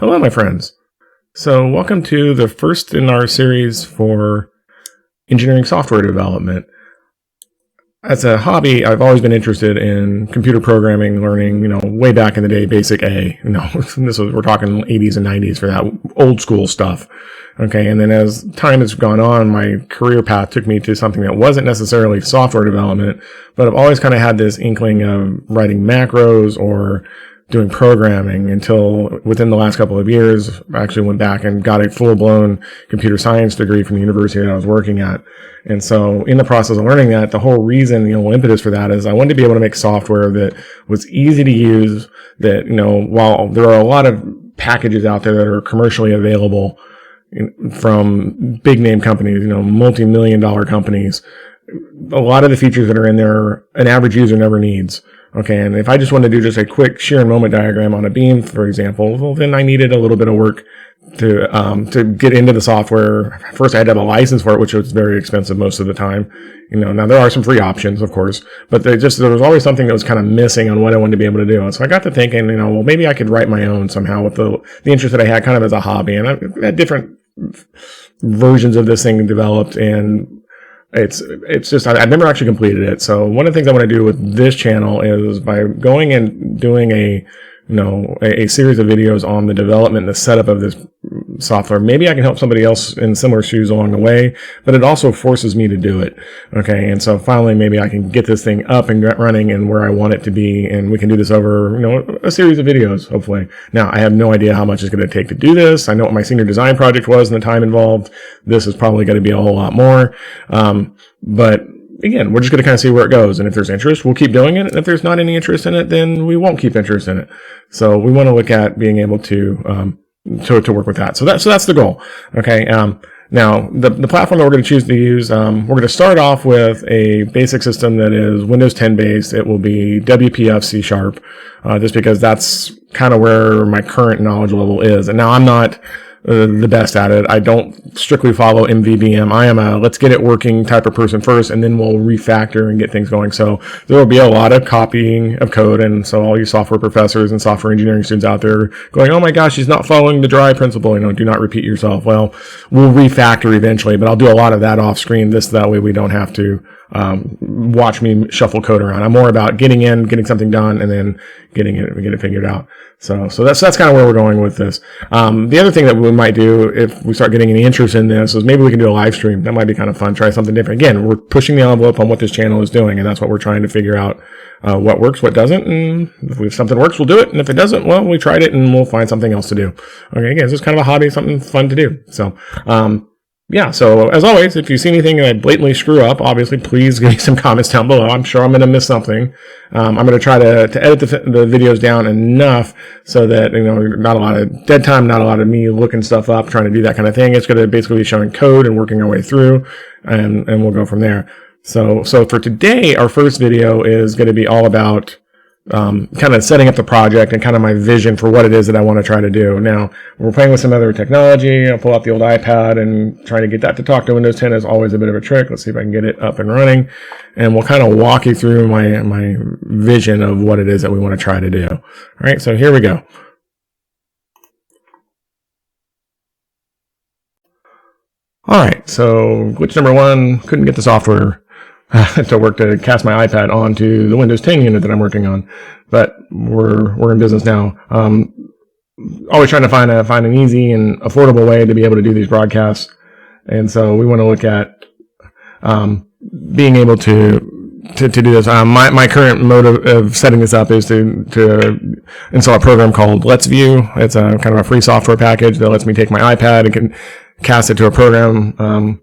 Hello, my friends. So welcome to the first in our series for engineering software development. As a hobby, I've always been interested in computer programming, learning, way back in the day, basic A. We're talking 80s and 90s for that old school stuff. Okay, and then as time has gone on, my career path took me to something that wasn't necessarily software development, but I've always kind of had this inkling of writing macros or doing programming until within the last couple of years, I actually went back and got a full-blown computer science degree from the university that I was working at. And so in the process of learning that, the whole reason, impetus for that is I wanted to be able to make software that was easy to use, that, while there are a lot of packages out there that are commercially available from big name companies, multi-million-dollar companies, a lot of the features that are in there, an average user never needs. Okay, and if I just want to do just a quick shear and moment diagram on a beam, for example, well, then I needed a little bit of work to get into the software. First, I had to have a license for it, which was very expensive most of the time. Now there are some free options, of course, but there was always something that was kind of missing on what I wanted to be able to do. And so I got to thinking, well, maybe I could write my own somehow with the interest that I had kind of as a hobby. And I've had different versions of this thing developed, and it's just, I've never actually completed it. So one of the things I want to do with this channel is by going and doing a series of videos on the development and the setup of this software. Maybe I can help somebody else in similar shoes along the way, but it also forces me to do it. Okay. And so finally, maybe I can get this thing up and running and where I want it to be. And we can do this over, a series of videos, hopefully. Now, I have no idea how much it's going to take to do this. I know what my senior design project was and the time involved. This is probably going to be a whole lot more. But again, we're just going to kind of see where it goes. And if there's interest, we'll keep doing it. And if there's not any interest in it, then we won't keep interest in it. So we want to look at being able to work with that. So that's the goal. Okay. Now the platform that we're going to choose to use, we're going to start off with a basic system that is Windows 10 based. It will be WPF C#, just because that's kind of where my current knowledge level is. And now I'm not the best at it. I don't strictly follow MVVM. I am a let's get it working type of person first, and then we'll refactor and get things going. So there will be a lot of copying of code, and so all you software professors and software engineering students out there going, oh my gosh, he's not following the dry principle, do not repeat yourself. Well, we'll refactor eventually, but I'll do a lot of that off screen. That way we don't have to watch me shuffle code around. I'm more about getting something done, and then get it figured out. So that's kind of where we're going with this. The other thing that we might do if we start getting any interest in this is maybe we can do a live stream. That might be kind of fun. Try something different. Again, we're pushing the envelope on what this channel is doing, and that's what we're trying to figure out, what works, what doesn't. And if something works, we'll do it. And if it doesn't, well, we tried it and we'll find something else to do. Okay. Again, it's just kind of a hobby, something fun to do. So, yeah, so as always, if you see anything that I blatantly screw up, obviously, please give me some comments down below. I'm sure I'm going to miss something. I'm going to try to edit the videos down enough so that, not a lot of dead time, not a lot of me looking stuff up, trying to do that kind of thing. It's going to basically be showing code and working our way through, and we'll go from there. So for today, our first video is going to be all about kind of setting up the project and kind of my vision for what it is that I want to try to do. Now, we're playing with some other technology. I'll pull out the old iPad and try to get that to talk to Windows 10 is always a bit of a trick. Let's see if I can get it up and running. And we'll kind of walk you through my vision of what it is that we want to try to do. All right, so here we go. All right, so glitch number one, couldn't get the software to work to cast my iPad onto the Windows 10 unit that I'm working on, but we're in business now. Always trying to find an easy and affordable way to be able to do these broadcasts, and so we want to look at being able to do this. My current mode of setting this up is to install a program called Let's View. It's a kind of a free software package that lets me take my iPad and can cast it to a program.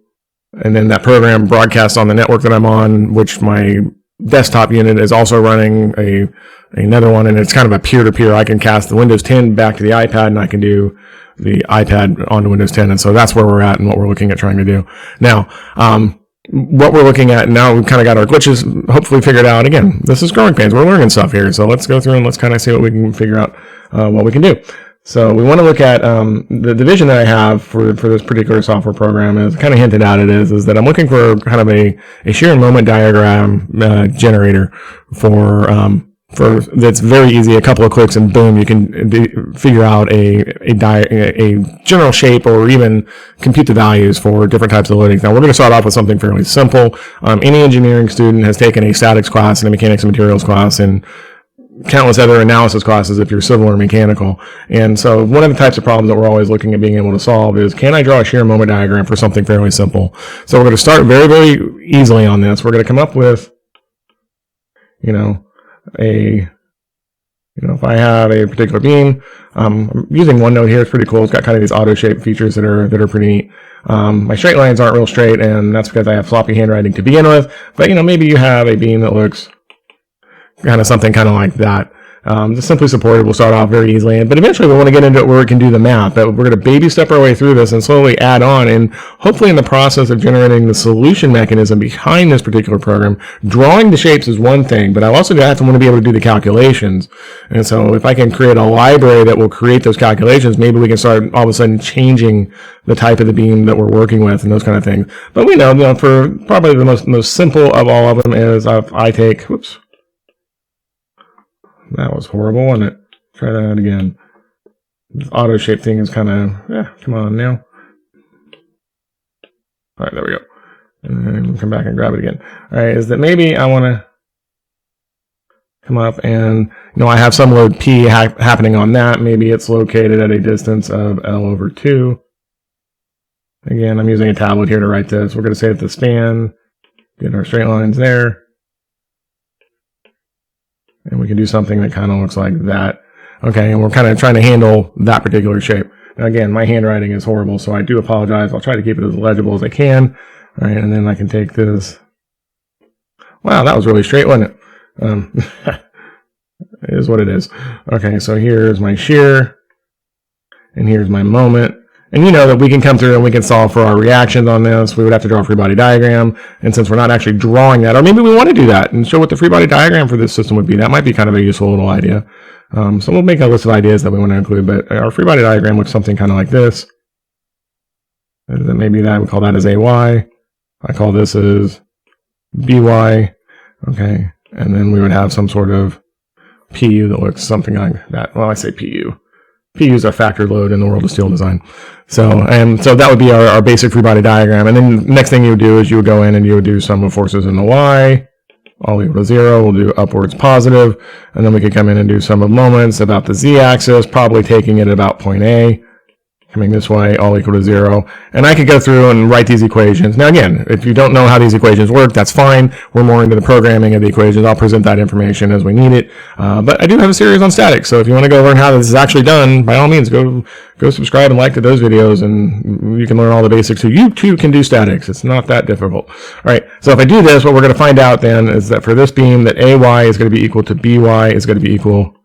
And then that program broadcasts on the network that I'm on, which my desktop unit is also running another one, and it's kind of a peer-to-peer. I can cast the Windows 10 back to the iPad, and I can do the iPad onto Windows 10, and so that's where we're at and what we're looking at trying to do. Now, what we're looking at now, we've kind of got our glitches hopefully figured out. Again, this is growing pains. We're learning stuff here, so let's go through and let's kind of see what we can figure out, what we can do. So we want to look at the vision that I have for this particular software program, is kind of hinted at it is that I'm looking for kind of a shear and moment diagram generator for that's very easy, a couple of clicks and boom, you can figure out a general shape or even compute the values for different types of loadings. Now we're going to start off with something fairly simple. Any engineering student has taken a statics class and a mechanics and materials class and countless other analysis classes if you're civil or mechanical. And so one of the types of problems that we're always looking at being able to solve is, can I draw a shear moment diagram for something fairly simple? So we're going to start very, very easily on this. We're going to come up with, if I have a particular beam, I'm using OneNote here. It's pretty cool. It's got kind of these auto shape features that are pretty neat. My straight lines aren't real straight, and that's because I have sloppy handwriting to begin with. But maybe you have a beam that looks kind of something kind of like that. Just simply supported. We'll start off very easily, but eventually we want to get into it where we can do the math. But we're going to baby step our way through this and slowly add on, and hopefully in the process of generating the solution mechanism behind this particular program, drawing the shapes is one thing, but I also have to want to be able to do the calculations. And so if I can create a library that will create those calculations, maybe we can start all of a sudden changing the type of the beam that we're working with and those kind of things. But we know, for probably the most simple of all of them is if I take, whoops. That was horrible, wasn't it? Try that again. This auto shape thing is kind of, come on now. All right, there we go. And then come back and grab it again. All right, is that maybe I want to come up and, I have some load P happening on that. Maybe it's located at a distance of L/2. Again, I'm using a tablet here to write this. We're going to say that the span, get our straight lines there. And we can do something that kind of looks like that. Okay, and we're kind of trying to handle that particular shape. Now again, my handwriting is horrible, so I do apologize. I'll try to keep it as legible as I can. All right, and then I can take this. Wow, that was really straight, wasn't it? It is what it is. Okay, so here's my shear, and here's my moment. And that we can come through and we can solve for our reactions on this. We would have to draw a free body diagram. And since we're not actually drawing that, or maybe we want to do that and show what the free body diagram for this system would be, that might be kind of a useful little idea. So we'll make a list of ideas that we want to include, but our free body diagram looks something kind of like this. And maybe that we call that as AY. I call this as BY. Okay. And then we would have some sort of PU that looks something like that. Well, I say PU. PU is a factor load in the world of steel design. So that would be our basic free body diagram. And then the next thing you would do is you would go in and you would do sum of forces in the Y, all equal to 0. We'll do upwards positive. And then we could come in and do sum of moments about the Z axis, probably taking it about point A, coming this way, all equal to 0. And I could go through and write these equations. Now again, if you don't know how these equations work, that's fine. We're more into the programming of the equations. I'll present that information as we need it. But I do have a series on statics, so if you want to go learn how this is actually done, by all means, go subscribe and like to those videos, and you can learn all the basics. So you too can do statics. It's not that difficult. All right, so if I do this, what we're going to find out then is that for this beam, that AY is going to be equal to BY is going to be equal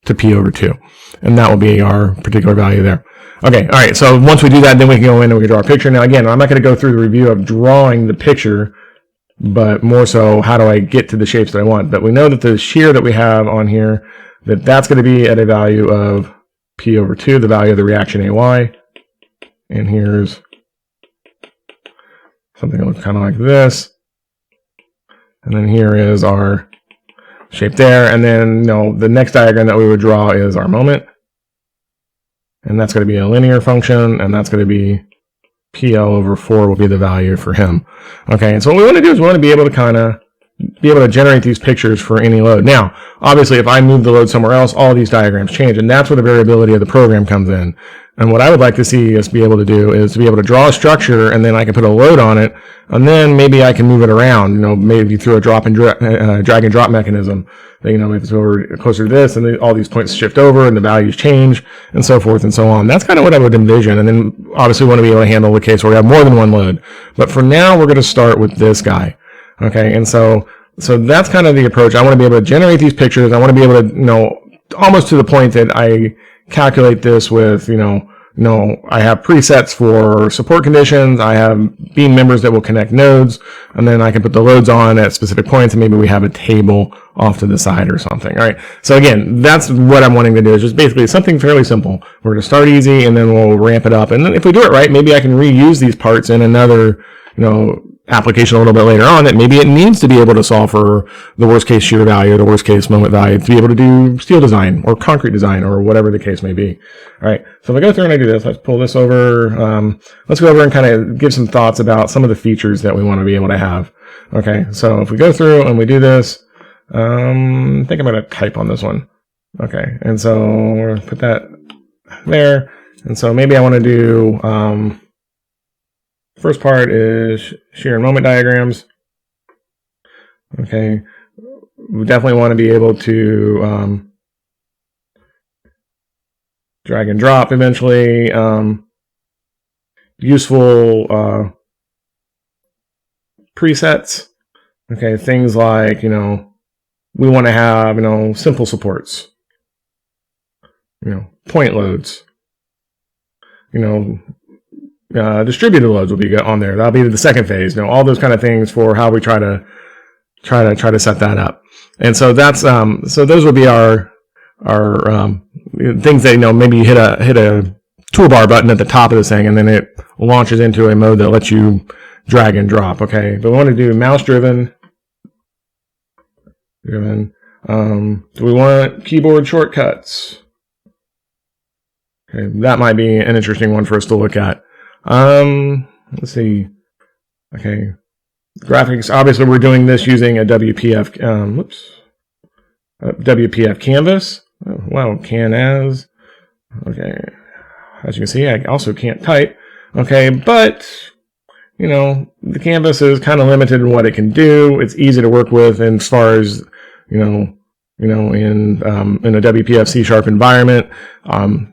to P/2. And that will be our particular value there. Okay, all right, so once we do that, then we can go in and we can draw a picture. Now, again, I'm not going to go through the review of drawing the picture, but more so, how do I get to the shapes that I want? But we know that the shear that we have on here, that's going to be at a value of P/2, the value of the reaction AY. And here's something that looks kind of like this. And then here is our shape there. And then, the next diagram that we would draw is our moment. And that's going to be a linear function, and that's going to be PL/4 will be the value for him. Okay, and so what we want to do is we want to be able to generate these pictures for any load. Now, obviously, if I move the load somewhere else, all these diagrams change, and that's where the variability of the program comes in. And what I would like to see us be able to do is to be able to draw a structure, and then I can put a load on it, and then maybe I can move it around, maybe through a drag and drop mechanism. If it's over closer to this, and then all these points shift over, and the values change, and so forth and so on. That's kind of what I would envision. And then obviously we want to be able to handle the case where we have more than one load. But for now, we're going to start with this guy. Okay, and so that's kind of the approach. I want to be able to generate these pictures. I want to be able to, almost to the point that I calculate this with, I have presets for support conditions. I have beam members that will connect nodes, and then I can put the loads on at specific points, and maybe we have a table off to the side or something. All right. So again, that's what I'm wanting to do, is just basically something fairly simple. We're going to start easy, and then we'll ramp it up. And then if we do it right, maybe I can reuse these parts in another, application a little bit later on that maybe it needs to be able to solve for the worst case shear value, the worst case moment value, to be able to do steel design or concrete design or whatever the case may be. All right. So if I go through and I do this, let's pull this over. Let's go over and kind of give some thoughts about some of the features that we want to be able to have. Okay. So if we go through and we do this, I think I'm going to type on this one. Okay. And so we'll put that there. And so maybe I want to do, first part is shear and moment diagrams. Okay. We definitely want to be able to drag and drop eventually. Useful presets. Okay. Things like, we want to have, simple supports. Point loads. Distributed loads will be on there. That'll be the second phase. All those kind of things for how we try to set that up. And so that's so those would be our things that maybe you hit a toolbar button at the top of this thing, and then it launches into a mode that lets you drag and drop. Okay, but we want to do mouse driven. Do we want keyboard shortcuts? Okay, that might be an interesting one for us to look at. Let's see. Okay. Graphics. Obviously, we're doing this using a WPF, WPF canvas. Oh, wow. Can as. Okay. As you can see, I also can't type. Okay. But, the canvas is kind of limited in what it can do. It's easy to work with as far as, in a WPF C# environment.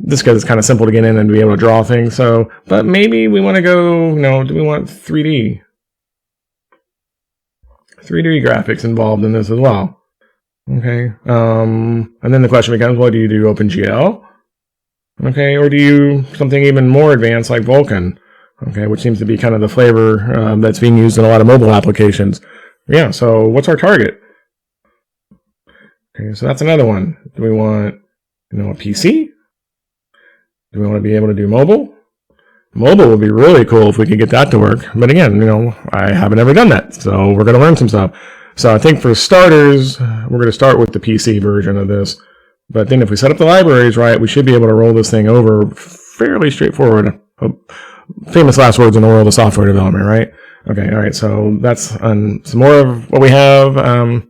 This because it's kind of simple to get in and be able to draw things. So, but maybe we want to go, do we want 3D? 3D graphics involved in this as well. Okay. And then the question becomes, well, do you do OpenGL? Okay. Or do you something even more advanced like Vulkan? Okay. Which seems to be kind of the flavor that's being used in a lot of mobile applications. Yeah. So what's our target? Okay, so that's another one. Do we want, a PC? Do we want to be able to do mobile? Mobile would be really cool if we could get that to work. But again, I haven't ever done that, so we're going to learn some stuff. So I think for starters, we're going to start with the PC version of this. But then if we set up the libraries right, we should be able to roll this thing over fairly straightforward. Famous last words in the world of software development, right? Okay, all right, so that's some more of what we have.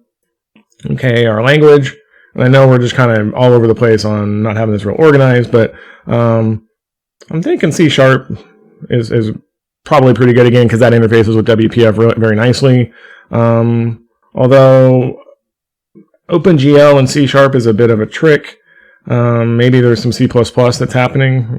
Okay, our language. And I know we're just kind of all over the place on not having this real organized, but I'm thinking C# is probably pretty good again because that interfaces with WPF very nicely. Although OpenGL and C# is a bit of a trick. Maybe there's some C++ that's happening.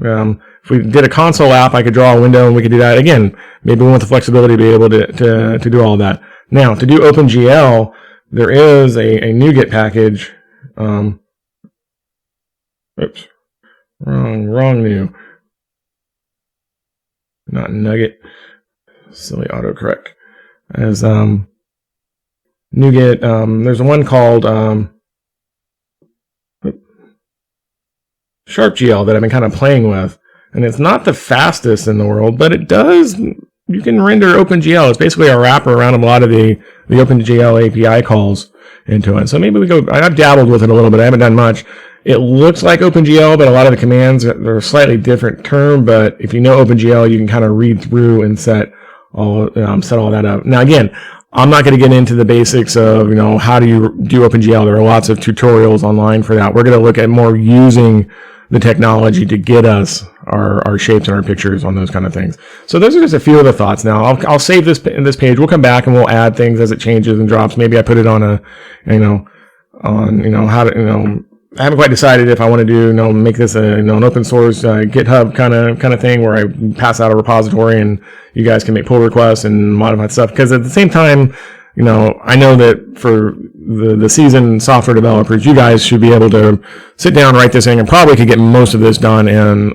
If we did a console app, I could draw a window and we could do that. Again, maybe we want the flexibility to be able to do all that. Now, to do OpenGL, there is a NuGet package. Oops. Wrong new. Not Nugget. Silly autocorrect. As NuGet, there's one called SharpGL that I've been kind of playing with. And it's not the fastest in the world, but it does. You can render OpenGL. It's basically a wrapper around a lot of the OpenGL API calls into it. So maybe we go, I've dabbled with it a little bit. I haven't done much. It looks like OpenGL, but a lot of the commands are a slightly different term. But if you know OpenGL, you can kind of read through and set all that up. Now, again, I'm not going to get into the basics of, how do you do OpenGL. There are lots of tutorials online for that. We're going to look at more using the technology to get us our shapes and our pictures on those kind of things. So those are just a few of the thoughts. Now I'll save this in this page. We'll come back and we'll add things as it changes and drops. Maybe I put it on how to, I haven't quite decided if I want to do, make this an open source GitHub kind of thing where I pass out a repository and you guys can make pull requests and modify stuff. Because at the same time, I know that for the seasoned software developers, you guys should be able to sit down, write this thing, and probably could get most of this done in,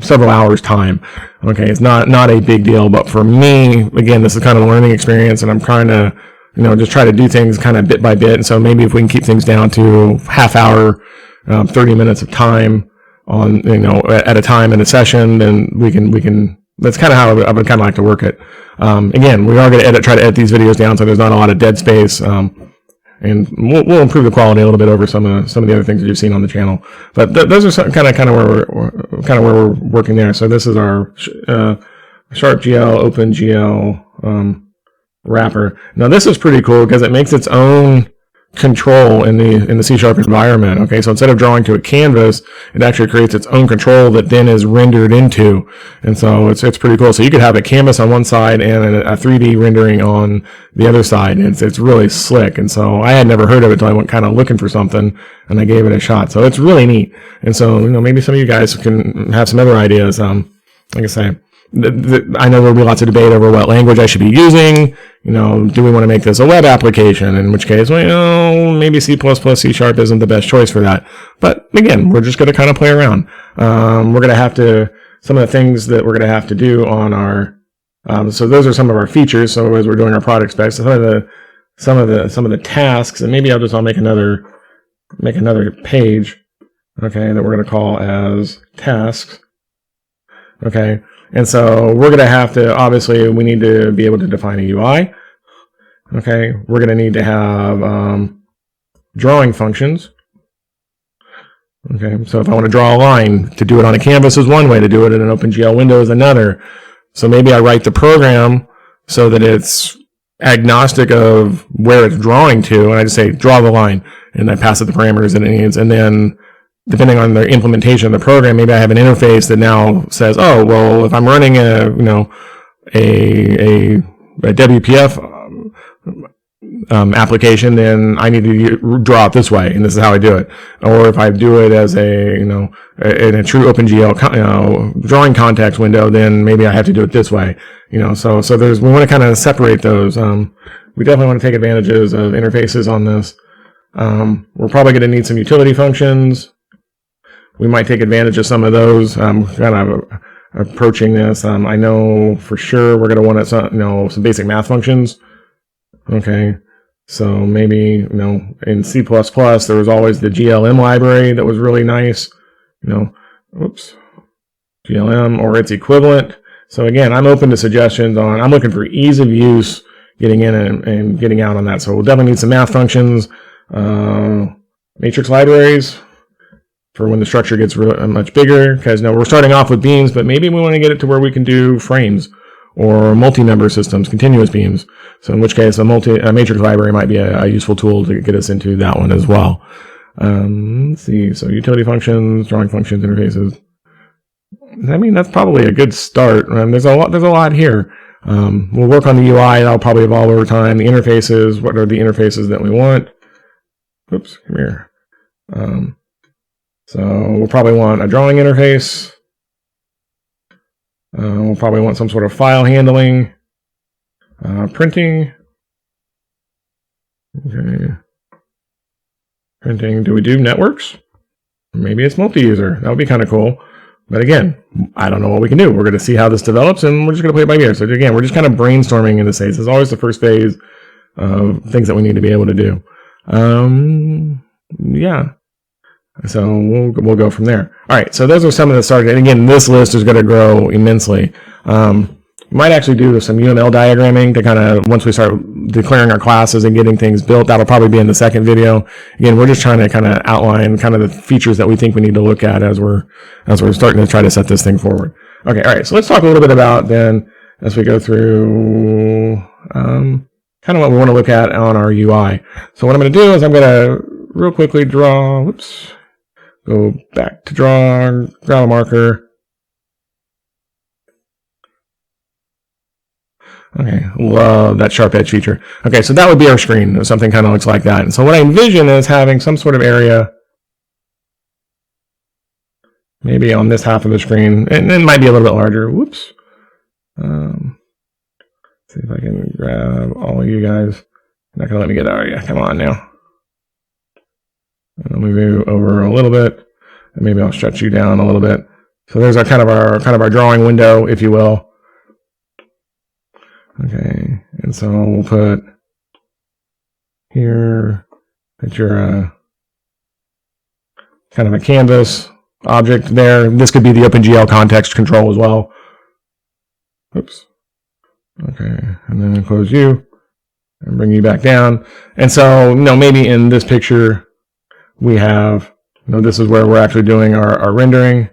several hours time. Okay, it's not a big deal, but for me, again, this is kind of a learning experience, and I'm trying to, just try to do things kind of bit by bit. And so maybe if we can keep things down to half hour, 30 minutes of time on, at a time in a session, then we can that's kind of how I would kind of like to work it. Again, we are going to try to edit these videos down so there's not a lot of dead space. And we'll improve the quality a little bit over some of the other things that you've seen on the channel. But those are kind of where we're working there. So this is our Sharp GL OpenGL wrapper. Now this is pretty cool because it makes its own control in the C# environment. Okay, so instead of drawing to a canvas, it actually creates its own control that then is rendered into, and so it's pretty cool. So you could have a canvas on one side and a 3D rendering on the other side. It's really slick, and so I had never heard of it until I went kind of looking for something, and I gave it a shot. So it's really neat, and so maybe some of you guys can have some other ideas. Like I say, I know there'll be lots of debate over what language I should be using. Do we want to make this a web application? In which case, maybe C++, C# isn't the best choice for that. But again, we're just going to kind of play around. We're going to have to, some of the things that we're going to have to do on our, so those are some of our features. So as we're doing our product specs, some of the tasks, and maybe I'll make another page, okay, that we're going to call as tasks. Okay. And so we're going to have to, obviously, we need to be able to define a UI. Okay, we're going to need to have drawing functions. Okay, so if I want to draw a line, to do it on a canvas is one way, to do it in an OpenGL window is another. So maybe I write the program so that it's agnostic of where it's drawing to, and I just say, draw the line, and I pass it the parameters that it needs, and then depending on the implementation of the program, maybe I have an interface that now says, oh, well, if I'm running a WPF application, then I need to draw it this way, and this is how I do it. Or if I do it as in a true OpenGL drawing context window, then maybe I have to do it this way. So we want to kind of separate those. We definitely want to take advantages of interfaces on this. We're probably going to need some utility functions. We might take advantage of some of those. Kind of approaching this. I know for sure we're going to want some basic math functions. Okay, so maybe in C++ there was always the GLM library that was really nice. GLM or its equivalent. So again, I'm open to suggestions on. I'm looking for ease of use, getting in and getting out on that. So we'll definitely need some math functions, matrix libraries, for when the structure gets much bigger, because we're starting off with beams, but maybe we want to get it to where we can do frames or multi-member systems, continuous beams. So in which case, a matrix library might be a useful tool to get us into that one as well. Let's see. So utility functions, drawing functions, interfaces. I mean, that's probably a good start. There's a lot here. We'll work on the UI. That'll probably evolve over time. The interfaces. What are the interfaces that we want? Oops, come here. So we'll probably want a drawing interface. We'll probably want some sort of file handling, printing. Okay. Printing. Do we do networks? Maybe it's multi-user. That would be kind of cool. But again, I don't know what we can do. We're going to see how this develops, and we're just going to play it by ear. So again, we're just kind of brainstorming in this phase. This is always the first phase of things that we need to be able to do. Yeah. So we'll go from there. All right. So those are some of the starters. And again, this list is going to grow immensely. We might actually do some UML diagramming to kind of, once we start declaring our classes and getting things built. That'll probably be in the second video. Again, we're just trying to kind of outline kind of the features that we think we need to look at as we're starting to try to set this thing forward. Okay. All right. So let's talk a little bit about then, as we go through kind of what we want to look at on our UI. So what I'm going to do is I'm going to real quickly draw, whoops. Go back to draw, grab a marker. Okay, love that sharp edge feature. Okay, so that would be our screen. Something kind of looks like that. And so what I envision is having some sort of area, maybe on this half of the screen, and it might be a little bit larger. Whoops. See if I can grab all of you guys. Not gonna let me get out. Yeah, come on now. Let me move over a little bit, and maybe I'll stretch you down a little bit. So there's our kind of our drawing window, if you will. Okay, and so we'll put here that you're kind of a canvas object there. This could be the OpenGL context control as well. Oops. Okay, and then close you and bring you back down. And so, maybe in this picture we have, this is where we're actually doing our rendering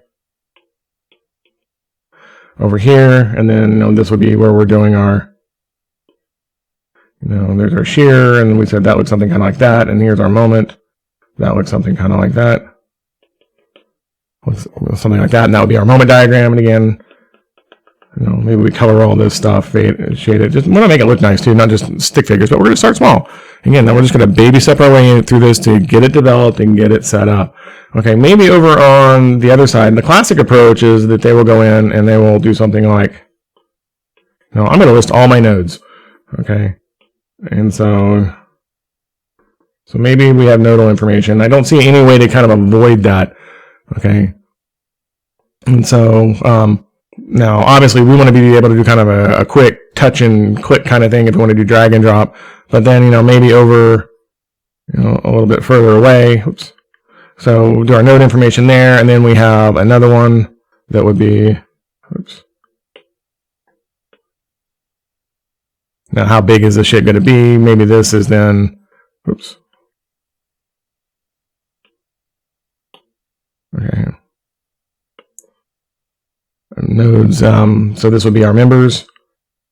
over here, and then this would be where we're doing our, there's our shear, and we said that looks something kind of like that, and here's our moment. That looks something kind of like that. Something like that, and that would be our moment diagram. And again, maybe we color all this stuff, shade it. Just want to make it look nice too, not just stick figures, but we're going to start small. Again, then we're just going to baby step our way through this to get it developed and get it set up. Okay, maybe over on the other side, the classic approach is that they will go in and they will do something like, I'm going to list all my nodes. Okay, and so maybe we have nodal information. I don't see any way to kind of avoid that. Okay, and so now obviously we want to be able to do kind of a quick touch and click kind of thing if you want to do drag and drop, but then maybe over a little bit further away. Oops. So we'll do our node information there, and then we have another one that would be, oops. Now how big is this shit going to be? Maybe this is then, oops. Okay. Nodes, so this would be our members,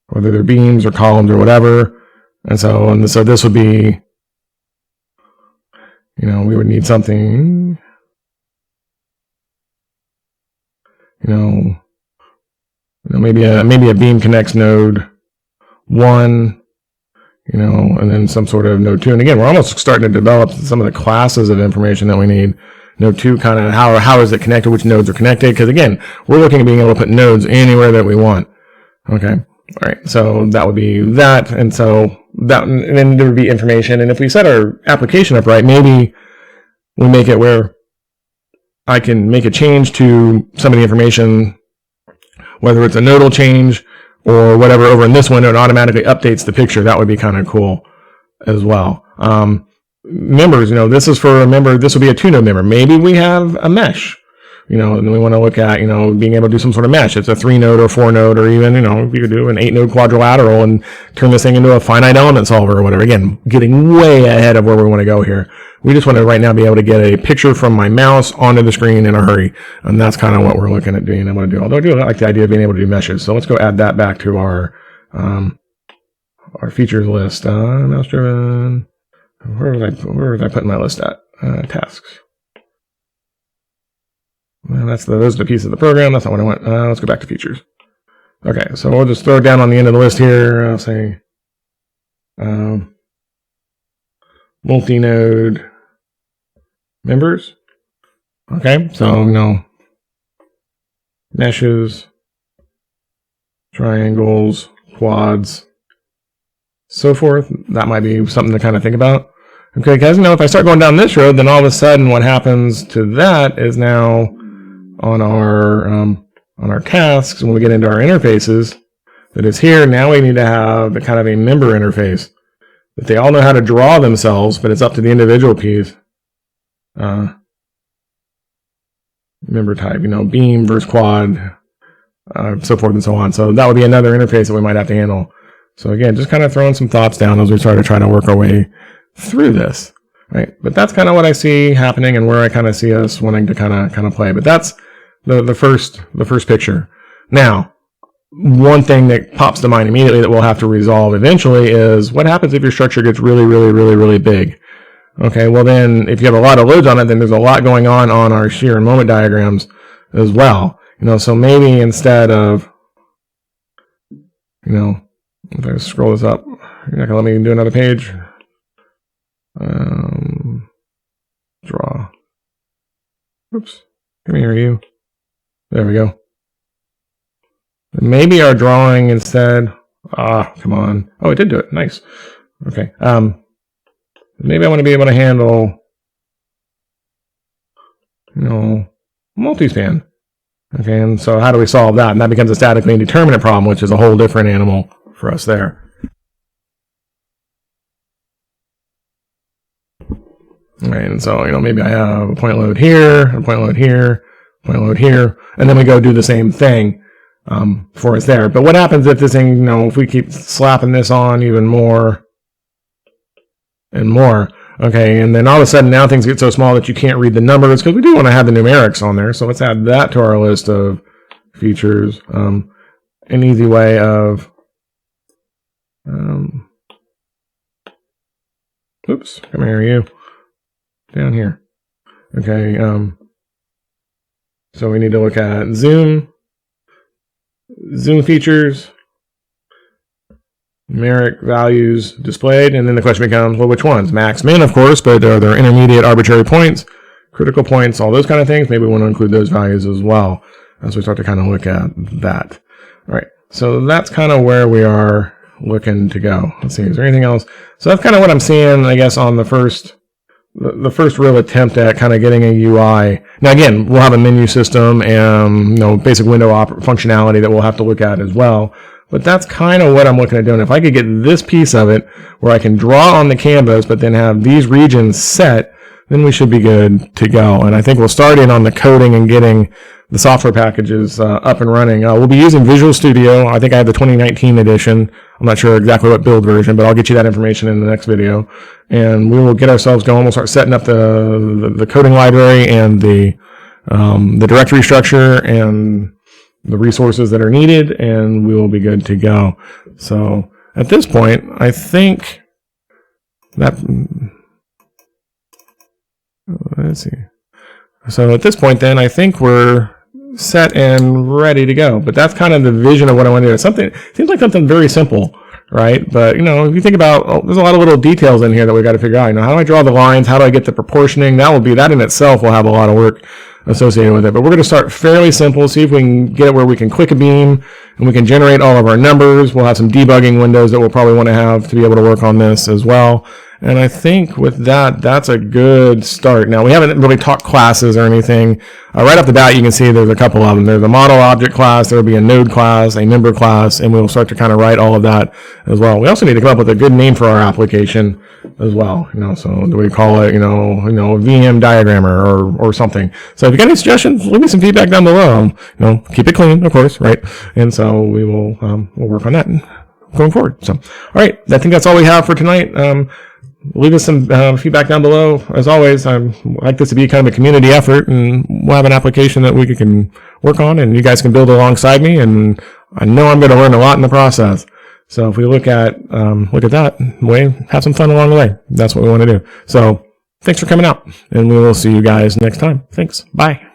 whether they're beams or columns or whatever. And so this would be, we would need something, maybe a beam connects node 1, and then some sort of node 2. And again, we're almost starting to develop some of the classes of information that we need. Node 2, kind of how is it connected, which nodes are connected, because again, we're looking at being able to put nodes anywhere that we want. Okay, all right, so that would be that, and so that, and then there would be information, and if we set our application up right, maybe we make it where I can make a change to some of the information, whether it's a nodal change or whatever over in this window, it automatically updates the picture. That would be kind of cool as well. Members, this is for a member, this will be a 2-node member. Maybe we have a mesh, and we want to look at, being able to do some sort of mesh. It's a 3-node or 4-node, or even, if you could do an 8-node quadrilateral and turn this thing into a finite element solver or whatever. Again, getting way ahead of where we want to go here. We just want to right now be able to get a picture from my mouse onto the screen in a hurry. And that's kind of what we're looking at being able to do. Although I do like the idea of being able to do meshes. So let's go add that back to our features list. Mouse driven. Where was I putting my list at? Tasks. Well, those are the pieces of the program. That's not what I want. Let's go back to features. Okay, so we'll just throw it down on the end of the list here. I'll say multi-node members. Okay, so meshes, triangles, quads, so forth. That might be something to kind of think about. Okay, because if I start going down this road, then all of a sudden what happens to that is now on our tasks, when we get into our interfaces, that is here, now we need to have the kind of a member interface that they all know how to draw themselves, but it's up to the individual piece. Member type, beam versus quad, so forth and so on. So that would be another interface that we might have to handle. So again, just kind of throwing some thoughts down as we start to try to work our way through this, right? But that's kind of what I see happening and where I kind of see us wanting to kind of play. But that's the first picture. Now, one thing that pops to mind immediately that we'll have to resolve eventually is what happens if your structure gets really, really, really, really big. Okay, well then, if you have a lot of loads on it, then there's a lot going on our shear and moment diagrams as well. So maybe instead of, if I scroll this up, you're not going to let me do another page. Draw. Oops. Come here, you. There we go. Maybe our drawing instead. Come on. Oh, it did do it. Nice. Okay. Maybe I want to be able to handle, multi-span. Okay, and so how do we solve that? And that becomes a statically indeterminate problem, which is a whole different animal for us there. All right, and so, maybe I have a point load here, a point load here, point load here, and then we go do the same thing. before it's there. But what happens if this thing, if we keep slapping this on even more and more, okay, and then all of a sudden now things get so small that you can't read the numbers, because we do want to have the numerics on there. So let's add that to our list of features. An easy way of, oops, come here, you, down here. Okay, so we need to look at zoom features, numeric values displayed, and then the question becomes, well, which ones? Max, min, of course, but are there intermediate arbitrary points, critical points, all those kind of things? Maybe we want to include those values as well as we start to kind of look at that. All right, so that's kind of where we are looking to go. Let's see, is there anything else? So that's kind of what I'm seeing, I guess, on the first real attempt at kind of getting a UI. Now again, we'll have a menu system and basic window functionality that we'll have to look at as well. But that's kind of what I'm looking at doing. If I could get this piece of it where I can draw on the canvas, but then have these regions set, then we should be good to go. And I think we'll start in on the coding and getting the software packages up and running. We'll be using Visual Studio. I think I have the 2019 edition. I'm not sure exactly what build version, but I'll get you that information in the next video. And we will get ourselves going. We'll start setting up the coding library and the directory structure and the resources that are needed, and we will be good to go. So at this point, I think that, let's see. So at this point then, I think we're set and ready to go. But that's kind of the vision of what I want to do. It seems like something very simple, right? But, if you think about, there's a lot of little details in here that we've got to figure out. How do I draw the lines? How do I get the proportioning? That in itself will have a lot of work associated with it. But we're going to start fairly simple, see if we can get it where we can click a beam and we can generate all of our numbers. We'll have some debugging windows that we'll probably want to have to be able to work on this as well. And I think with that, that's a good start. Now, we haven't really talked classes or anything. Right off the bat, you can see there's a couple of them. There's a model object class, there will be a node class, a member class, and we'll start to kind of write all of that as well. We also need to come up with a good name for our application as well. So do we call it, a VM diagrammer or something? So if you got any suggestions, leave me some feedback down below. Keep it clean, of course, right? And so we will, we'll work on that going forward. So, all right, I think that's all we have for tonight. Leave us some feedback down below. As always, I like this to be kind of a community effort, and we'll have an application that we can work on, and you guys can build alongside me, and I know I'm going to learn a lot in the process. So if we look at that, have some fun along the way. That's what we want to do. So thanks for coming out, and we will see you guys next time. Thanks. Bye.